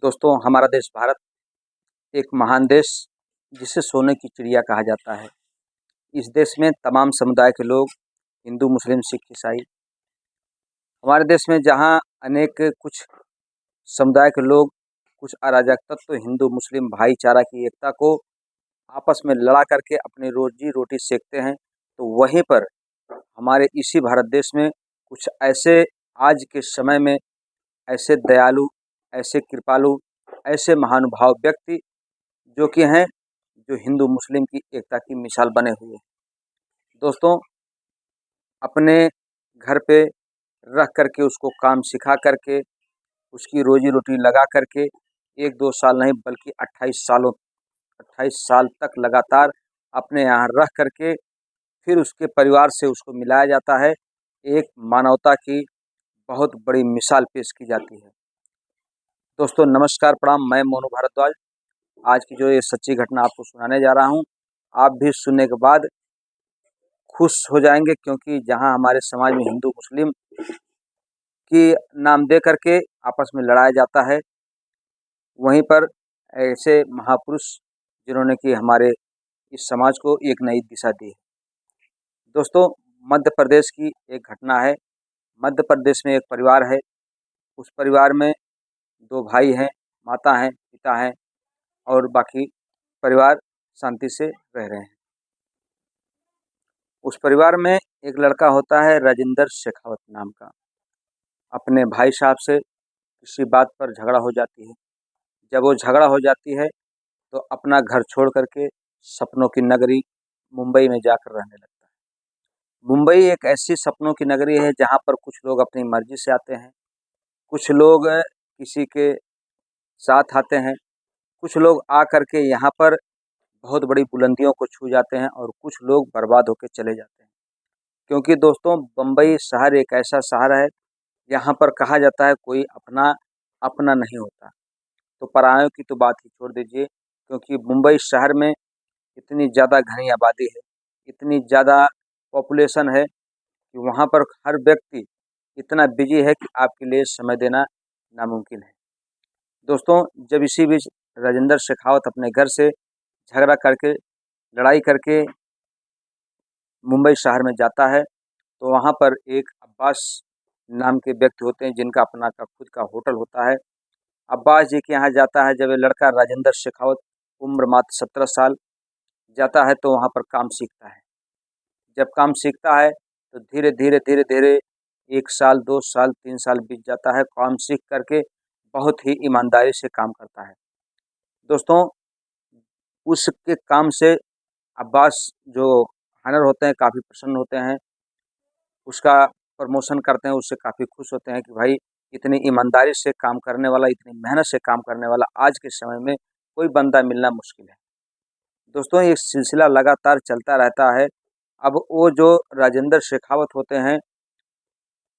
दोस्तों, हमारा देश भारत एक महान देश जिसे सोने की चिड़िया कहा जाता है। इस देश में तमाम समुदाय के लोग हिंदू, मुस्लिम, सिख, ईसाई हमारे देश में जहाँ अनेक कुछ समुदाय के लोग कुछ अराजक तत्व हिंदू मुस्लिम भाईचारा की एकता को आपस में लड़ा करके अपनी रोजी रोटी सेकते हैं, तो वहीं पर हमारे इसी भारत देश में कुछ ऐसे आज के समय में ऐसे दयालु, ऐसे कृपालु, ऐसे महानुभाव व्यक्ति जो कि हैं जो हिंदू मुस्लिम की एकता की मिसाल बने हुए हैं। दोस्तों, अपने घर पे रख करके उसको काम सिखा करके उसकी रोजी रोटी लगा करके 1-2 साल नहीं बल्कि 28 साल तक लगातार अपने यहाँ रख करके फिर उसके परिवार से उसको मिलाया जाता है। एक मानवता की बहुत बड़ी मिसाल पेश की जाती है। दोस्तों नमस्कार, प्रणाम। मैं मोनू भारद्वाज आज की जो ये सच्ची घटना आपको सुनाने जा रहा हूँ, आप भी सुनने के बाद खुश हो जाएंगे, क्योंकि जहाँ हमारे समाज में हिंदू मुस्लिम की नाम दे करके आपस में लड़ाया जाता है, वहीं पर ऐसे महापुरुष जिन्होंने कि हमारे इस समाज को एक नई दिशा दी है। दोस्तों, मध्य प्रदेश की एक घटना है। मध्य प्रदेश में एक परिवार है। उस परिवार में 2 भाई हैं, माता हैं, पिता हैं और बाकी परिवार शांति से रह रहे हैं। उस परिवार में एक लड़का होता है राजेंद्र शेखावत नाम का। अपने भाई साहब से किसी बात पर झगड़ा हो जाती है। जब वो झगड़ा हो जाती है तो अपना घर छोड़ करके सपनों की नगरी मुंबई में जाकर रहने लगता है। मुंबई एक ऐसी सपनों की नगरी है जहाँ पर कुछ लोग अपनी मर्जी से आते हैं, कुछ लोग किसी के साथ आते हैं, कुछ लोग आ करके यहाँ पर बहुत बड़ी बुलंदियों को छू जाते हैं और कुछ लोग बर्बाद होकर चले जाते हैं। क्योंकि दोस्तों, बम्बई शहर एक ऐसा शहर है यहाँ पर कहा जाता है कोई अपना अपना नहीं होता। तो परायों की तो बात ही छोड़ दीजिए, क्योंकि मुंबई शहर में इतनी ज़्यादा घनी आबादी है, इतनी ज़्यादा पॉपुलेशन है कि वहाँ पर हर व्यक्ति इतना बिजी है कि आपके लिए समय देना नामुमकिन है। दोस्तों, जब इसी बीच राजेंद्र शेखावत अपने घर से झगड़ा करके, लड़ाई करके मुंबई शहर में जाता है, तो वहाँ पर एक अब्बास नाम के व्यक्ति होते हैं जिनका अपना का खुद का होटल होता है। अब्बास जी के यहाँ जाता है। जब ये लड़का राजेंद्र शेखावत उम्र मात्र 17 साल जाता है तो वहाँ पर काम सीखता है। जब काम सीखता है तो धीरे धीरे 1 साल, 2 साल, 3 साल बीत जाता है। काम सीख करके बहुत ही ईमानदारी से काम करता है। दोस्तों, उसके काम से अब्बास जो हानर होते हैं काफ़ी प्रसन्न होते हैं, उसका प्रमोशन करते हैं, उससे काफ़ी खुश होते हैं कि भाई इतनी ईमानदारी से काम करने वाला, इतनी मेहनत से काम करने वाला आज के समय में कोई बंदा मिलना मुश्किल है। दोस्तों, ये सिलसिला लगातार चलता रहता है। अब वो जो राजेंद्र शेखावत होते हैं,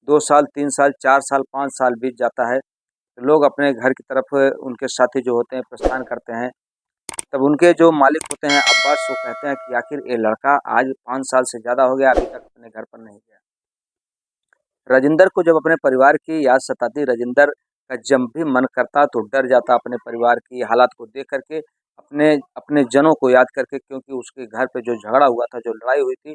2 साल, 3 साल, 4 साल, 5 साल बीत जाता है, तो लोग अपने घर की तरफ उनके साथी जो होते हैं प्रस्थान करते हैं। तब उनके जो मालिक होते हैं अब्बास, वो कहते हैं कि आखिर ये लड़का आज 5 साल से ज़्यादा हो गया, अभी तक अपने घर पर नहीं गया। राजेंद्र को जब अपने परिवार की याद सताती, राजेंद्र का जब भी मन करता तो डर जाता अपने परिवार की हालात को देख करके, अपने अपने जनों को याद करके, क्योंकि उसके घर पे जो झगड़ा हुआ था, जो लड़ाई हुई थी,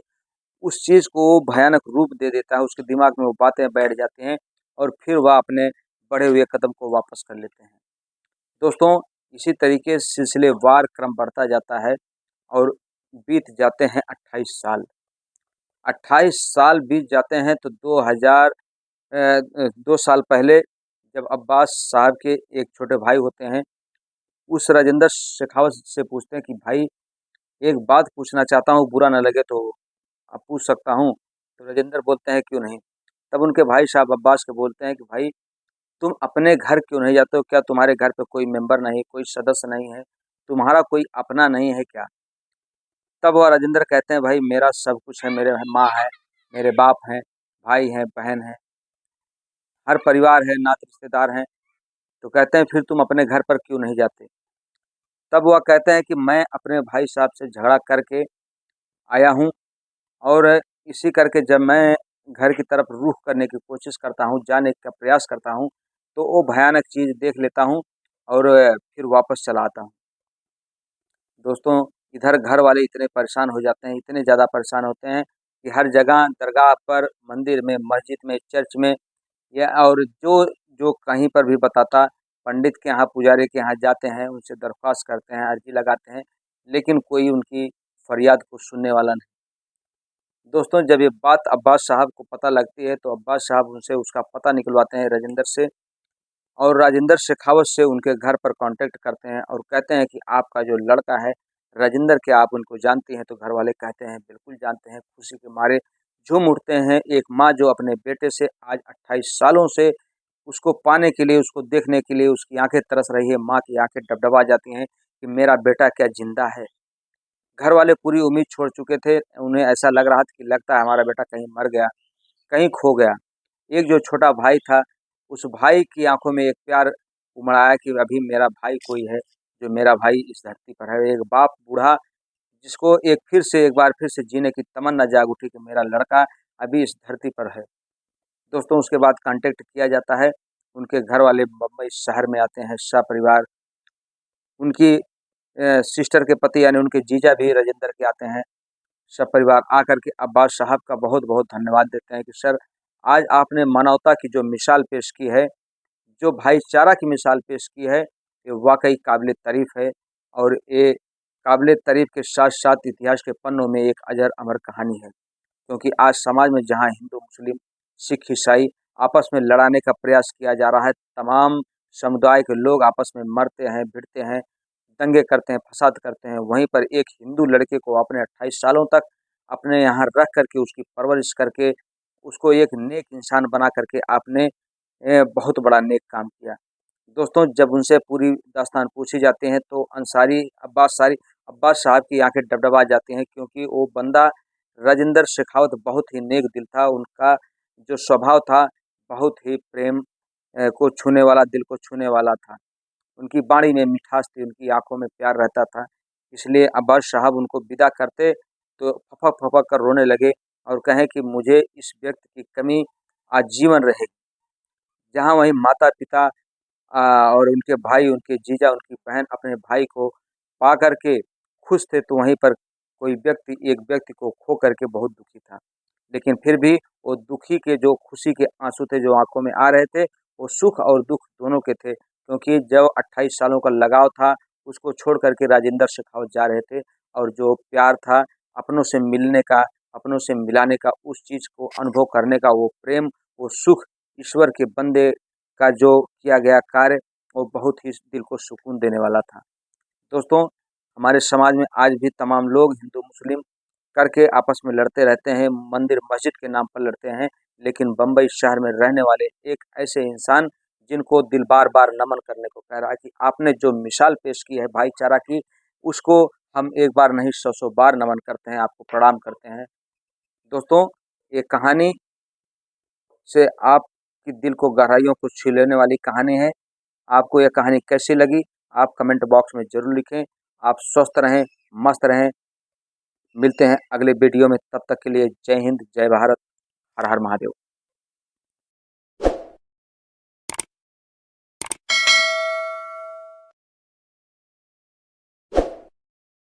उस चीज़ को वो भयानक रूप दे देता है। उसके दिमाग में वो बातें बैठ जाती हैं और फिर वह अपने बढ़े हुए कदम को वापस कर लेते हैं। दोस्तों, इसी तरीके से सिलसिलेवार क्रम बढ़ता जाता है और बीत जाते हैं 28 साल। 28 साल बीत जाते हैं तो 2 साल पहले जब अब्बास साहब के एक छोटे भाई होते हैं, उस राजेंद्र शेखावत से पूछते हैं कि भाई एक बात पूछना चाहता हूँ, बुरा ना लगे तो आप पूछ सकता हूँ। तो राजेंद्र बोलते हैं क्यों नहीं। तब उनके भाई साहब अब्बास के बोलते हैं कि भाई तुम अपने घर क्यों नहीं जाते हो? क्या तुम्हारे घर पे कोई मेंबर नहीं, कोई सदस्य नहीं है? तुम्हारा कोई अपना नहीं है क्या? तब वह राजेंद्र कहते हैं भाई मेरा सब कुछ है, मेरे माँ है, मेरे बाप हैं, भाई हैं, बहन है, हर परिवार है, नाते रिश्तेदार हैं। तो कहते हैं फिर तुम अपने घर पर क्यों नहीं जाते? तब वह कहते हैं कि मैं अपने भाई साहब से झगड़ा करके आया हूँ और इसी करके जब मैं घर की तरफ रुख करने की कोशिश करता हूँ, जाने का प्रयास करता हूँ, तो वो भयानक चीज़ देख लेता हूँ और फिर वापस चला आता हूँ। दोस्तों, इधर घर वाले इतने परेशान हो जाते हैं, इतने ज़्यादा परेशान होते हैं कि हर जगह दरगाह पर, मंदिर में, मस्जिद में, चर्च में या और जो जो कहीं पर भी बताता, पंडित के यहाँ, पुजारी के यहाँ जाते हैं, उनसे दरख्वास्त करते हैं, अर्जी लगाते हैं, लेकिन कोई उनकी फरियाद को सुनने वाला नहीं। दोस्तों, जब ये बात अब्बास साहब को पता लगती है, तो अब्बास साहब उनसे उसका पता निकलवाते हैं राजेंद्र से, और राजेंद्र शेखावत से उनके घर पर कांटेक्ट करते हैं और कहते हैं कि आपका जो लड़का है राजेंद्र, क्या आप उनको जानती हैं? तो घर वाले कहते हैं बिल्कुल जानते हैं। खुशी के मारे झूम उठते हैं। एक माँ जो अपने बेटे से आज 28 सालों से उसको पाने के लिए, उसको देखने के लिए उसकी आंखें तरस रही है, माँ की आंखें डबडबा जाती हैं कि मेरा बेटा क्या जिंदा है। घर वाले पूरी उम्मीद छोड़ चुके थे। उन्हें ऐसा लग रहा था कि लगता है हमारा बेटा कहीं मर गया, कहीं खो गया। एक जो छोटा भाई था, उस भाई की आंखों में एक प्यार उमड़ आया कि अभी मेरा भाई कोई है, जो मेरा भाई इस धरती पर है। एक बाप बूढ़ा, जिसको एक बार फिर से जीने की तमन्ना जाग उठी कि मेरा लड़का अभी इस धरती पर है। दोस्तों, उसके बाद कांटेक्ट किया जाता है। उनके घर वाले बम्बई शहर में आते हैं सपरिवार। उनकी सिस्टर के पति यानी उनके जीजा भी राजेंद्र के आते हैं। सपरिवार आकर के अब्बास साहब का बहुत बहुत धन्यवाद देते हैं कि सर, आज आपने मानवता की जो मिसाल पेश की है, जो भाईचारा की मिसाल पेश की है, ये वाकई काबिल तारीफ़ है। और ये काबिल तारीफ़ के साथ-साथ इतिहास के पन्नों में एक अजर अमर कहानी है। क्योंकि आज समाज में जहाँ हिंदू, मुस्लिम, सिख, ईसाई आपस में लड़ाने का प्रयास किया जा रहा है, तमाम समुदाय के लोग आपस में मरते हैं, भिड़ते हैं, दंगे करते हैं, फसाद करते हैं, वहीं पर एक हिंदू लड़के को आपने 28 सालों तक अपने यहाँ रख करके उसकी परवरिश करके उसको एक नेक इंसान बना करके आपने बहुत बड़ा नेक काम किया। दोस्तों, जब उनसे पूरी दास्तान पूछी जाती है तो अब्बास साहब की आंखें डबडबा जाती हैं, क्योंकि वो बंदा राजेंद्र शेखावत बहुत ही नेक दिल था। उनका जो स्वभाव था बहुत ही प्रेम को छूने वाला, दिल को छूने वाला था। उनकी वाणी में मिठास थी, उनकी आंखों में प्यार रहता था। इसलिए अब्बास साहब उनको विदा करते तो फपक-फपक कर रोने लगे और कहें कि मुझे इस व्यक्ति की कमी आजीवन रहेगी। जहाँ वहीं माता-पिता और उनके भाई, उनके जीजा, उनकी बहन अपने भाई को पा कर के खुश थे, तो वहीं पर एक व्यक्ति को खो करके बहुत दुखी था। लेकिन फिर भी वो दुखी के जो खुशी के आँसू थे जो आँखों में आ रहे थे, वो सुख और दुःख दोनों के थे, क्योंकि जो 28 सालों का लगाव था, उसको छोड़ कर के राजेंद्र शेखावत जा रहे थे। और जो प्यार था अपनों से मिलने का, अपनों से मिलाने का, उस चीज़ को अनुभव करने का, वो प्रेम, वो सुख, ईश्वर के बंदे का जो किया गया कार्य, वो बहुत ही दिल को सुकून देने वाला था। दोस्तों, हमारे समाज में आज भी तमाम लोग हिंदू, मुस्लिम करके आपस में लड़ते रहते हैं, मंदिर, मस्जिद के नाम पर लड़ते हैं, लेकिन बम्बई शहर में रहने वाले एक ऐसे इंसान जिनको दिल बार-बार नमन करने को कह रहा है कि आपने जो मिसाल पेश की है भाईचारा की, उसको हम एक बार नहीं 100-100 बार नमन करते हैं, आपको प्रणाम करते हैं। दोस्तों, ये कहानी से आपकी दिल को गहराइयों को छू लेने वाली कहानी है। आपको यह कहानी कैसी लगी? आप कमेंट बॉक्स में ज़रूर लिखें। आप स्वस्थ रहें, मस्त रहें। मिलते हैं अगले वीडियो में, तब तक के लिए जय हिंद, जय भारत, हर हर महादेव।